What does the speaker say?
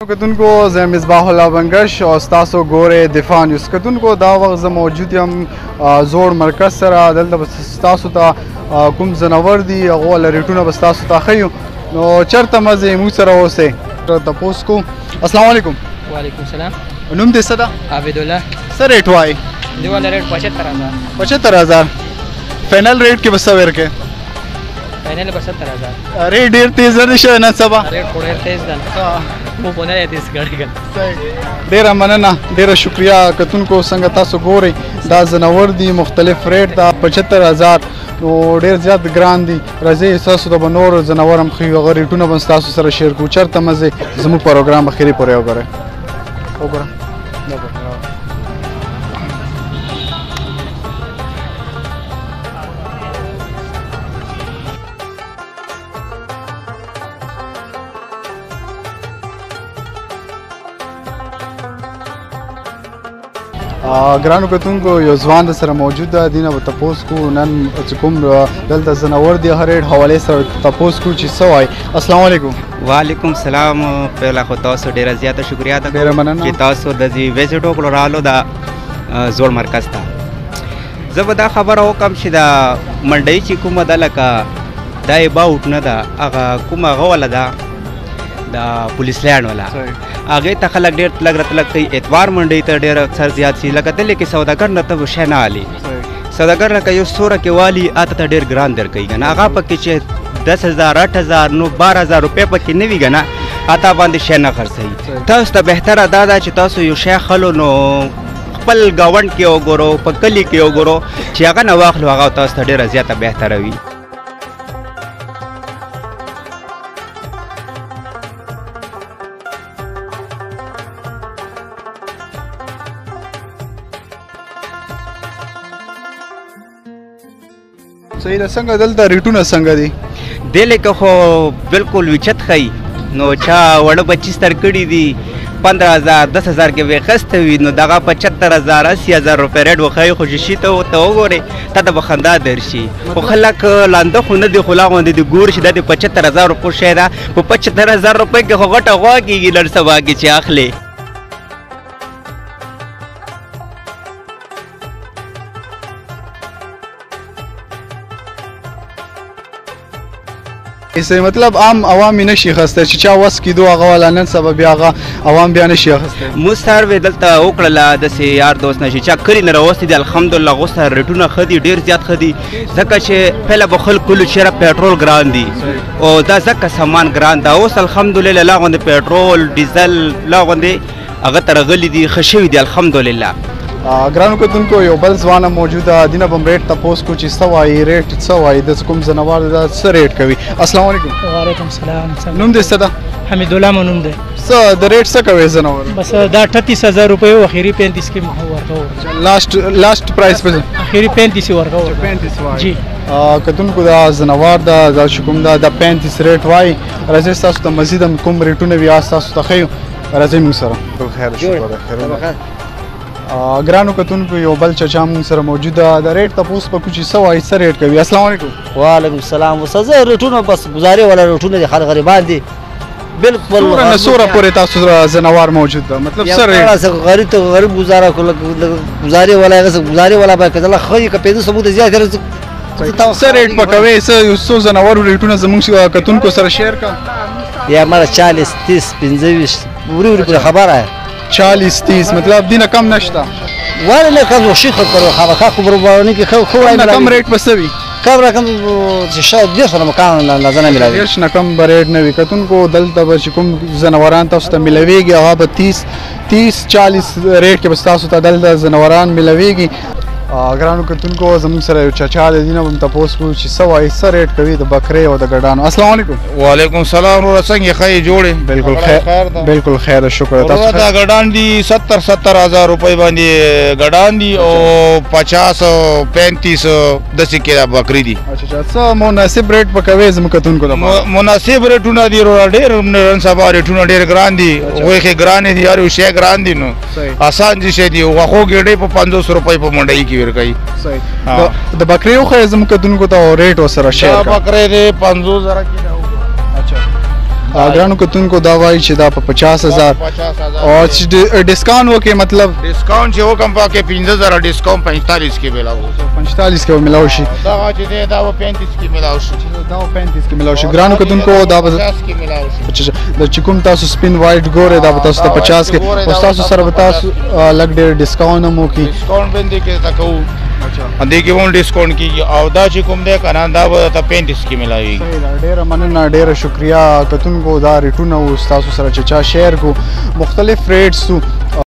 کتونکو زه مصباح الله بنگش او ستاسو ګورئ دفاع نیوز کتونکو دا وخت زه موجود یم زوړ مرکز سره دلته به ستاسو ته کوم ځناور دي هغو والا ریټونه به ستاسو ته ښیو نو چېرته مه ځئ موږ سره اوسئ تپوس کوو السلام علیکم وعلیکم السلام نوم دې څه ده عابدالله څه ریټ وایي دې والا ریټ 75000 75000 فینل ریټ کې به څه ورکې فاینل به 70000 ریټ ډېر تیز نه دی شوی نن سبا ریټ خو ډېر تیز ده مو په نه تیز کړی ډیره مننه ډیره شکریا کتونکو څنګه تاسو ګورئ دا ځناور دي مختلف ریټ دا 75000 نو ډیر زیات ګران دي راځئ ستاسو ته به نور ځناور هم ښیو هغه ریټونه به ستاسو سره شیر کړو چېرته مه ځئ زموږ پروګرام اخري پورې وګورئ ګرانو کتونکو یو ځوان د سره موجود ده دې نه به تپوس کوو نن چې کوم دلته ځناور دي هغه ریټ حوالې سره تپوس کوو چې څه وایي السلام علیکم وعلیکم السلام پهله خو تاسو ډیره زیاته شکریا ده ډیره مننه چې تاسو د دې ویزټ وکړو رالو د زوړ مرکز ته زه به دا خبره وکړم چې دا منډۍ چې کومه ده لکه دا یې باوټ نه ده هغه کومه هغه والا ده د پولیس لینډ والا هغې ته خلک ډېر لږ راته لږ کوي اتوار منډۍ ته ډېر اکثر زیات شي لکه دلې کې سوداګر نه ته به شی نه هلي سوداګر لکه یو ستوره کې والي هلته ته ډېر ګران درکوي که نه هغه پکې چې 10000 8000 نو 12000 روپۍ پکې نه وي که نه هلته باندې شی نه خرڅوي تاسو ته بهتره دا ده چې تاسو یو شی خلو نو خپل ګاونډ کې وګورو په کلي کې وګورو چې هغه نه واخلو هغه تاسو ته ډېره زیاته بهتره وي صحیح ده څنګه دلته ریټونه څنګه دي دې لکه خو بالکل وچت ښیي نو چا وړه بچي ستر کړي دي 15000 10000 کې به اخیسته وي نو دغه 75000 80000 روپۍ ریټ وښیي خو چې شي ته ورته وګورې تا ته به خندا درشي خو خلک لانده خو نه دي خو لا غوندې دي ګوري چې دا د 75000 روپۍ شی ده په 75000 روپۍ کې خو غټه غوا کېږي نن سبا کې چې اخلي مطلب عام عوام یې نشي اخیستی چې چا وس کېدو هغه والا نن سبا بیا هغه عوام بیا نشي اخیستی موږ سروې دلته وکړله داسې یار دوست نه چې چا کلي نه راوستي دي الحمدلله هغو سره ریټونه ښه دي ډېر زیات ښه دي ځکه چې پهله به خلکو ویلو چېرې پېټرول ګران دي او دا ځکه سامان ګران ده اوس الحمدلله لا غوندې پېټرول ډیزل لا غوندې هغه ته راغلي دي ښه شوي دي الحمدلله ګرانو کتونکو یو بل ځوان هم موجوده دینه به هم ریټ تپوس کوو چې څه وایي ریټ څه وایي د کوم ځناور دا څه ریټ کوي السلام علیکم وعلیکم السلام نوم دې څه ده حمیدالله مو نوم دی څه د ریټ څه کوي ځناور بس دا 38000 روپۍ و اخري 35 کې ورکوو لاست پرایس په اخري 35 ورکوو 35 جی کتونکو دا ځناور دا چې کوم دا 35 ریټ وایي راځئ ستاسو ته مزید هم کوم ریټونه وي ستاسو ته ښیو راځئ موږ سره خیر شکر ګرانو کتونکو یو بل چچا مونږ سره موجود ده د ریټ تپوس په کوم چې څه وایي څه ریټ کوي السلام علیکم وعلیکم السلام وسزه ریټونه بس گزارې والا ریټونه دي خلک غریبان دي بالکل نه سوره پورې تاسو سره ځناور موجود ده مطلب څه ریټ غریب ته غریب گزاره کوله گزارې والا هغه گزارې والا به کله خو که پیدا ثبوت زیات څه ریټ پکوي څه ځناور ریټونه زموږ کتونکو سره شیر کا یا مال 40 30 25 ورې خبره 40 30 مطلب دینه کم نشته ولا نه کم شي خبره خبره خبره باندې کې خو کم ریټ بسوي کم رقم چې شاید ډیر سره مکان نه ځنه ملایي ډیر نه کم ریټ نه وي کتونکو دلته به کوم ځناوران تاسو ته ملويږي هغه به 30 40 ریټ کې به تاسو ته دلته ځناوران ملويږي ګرانو کتونکو زموږ سره یو چچا دی دینه هم تپوس کوو چې څه وایي څه ریټ کوي د بکرې او د ګډانو السلام علیکم وعلیکم السلام وروره څنګه ښه جوړې بالکل خیر بالکل خیر شکر تاسو دا ګډان دي 70000 روپۍ باندې ګډان دي او 50 35 داسې کې دا بکرې دي اچھا څه مناسب ریټ پکوي زموږ کتونکو د مناسب ریټونه دي ډېر نن سبا ریټونه ډېر ګران دي وایي ګران دي یار یو شی ګران دي نو آسان دي شي دي غوښو ګډې په 500 روپۍ په منډۍ کې ورکوي د بکرې وښیه زموږ کتونکو ته ریټ ورسره شیر دا بکرې دی 50000 کې دا اچھا ګرانو کتونکو دا وایي چې دا په 50,000 او چې ډسکاؤنټ وکړي مطلب ډسکاؤنټ چې وکم پاکه 15,000 ډسکاؤنٹ 45 کې ملاو 45 کې ملاو شي دا چې دی دا 35 کې ملاو شي دا 35 کې ملاو شي ګرانو کتونکو دا 50 کې ملاو شي د چې کوم تاسو سپین وایټ ګوره دا به تاسو ته 50 کې او تاسو سره به تاسو لګ ډېر ډسکاؤنټ هم وکړي ډسکاؤنٹ باندې کې تکو دې کې هم ډسکاؤنٹ کیږي او دا چې کوم دی کنه دا به ته 35 کې ملاوي ډېره مننه ډېره شکریا کتونکو دا ریټونه او تاسو سره چې چا شیر کو مختلف ریټس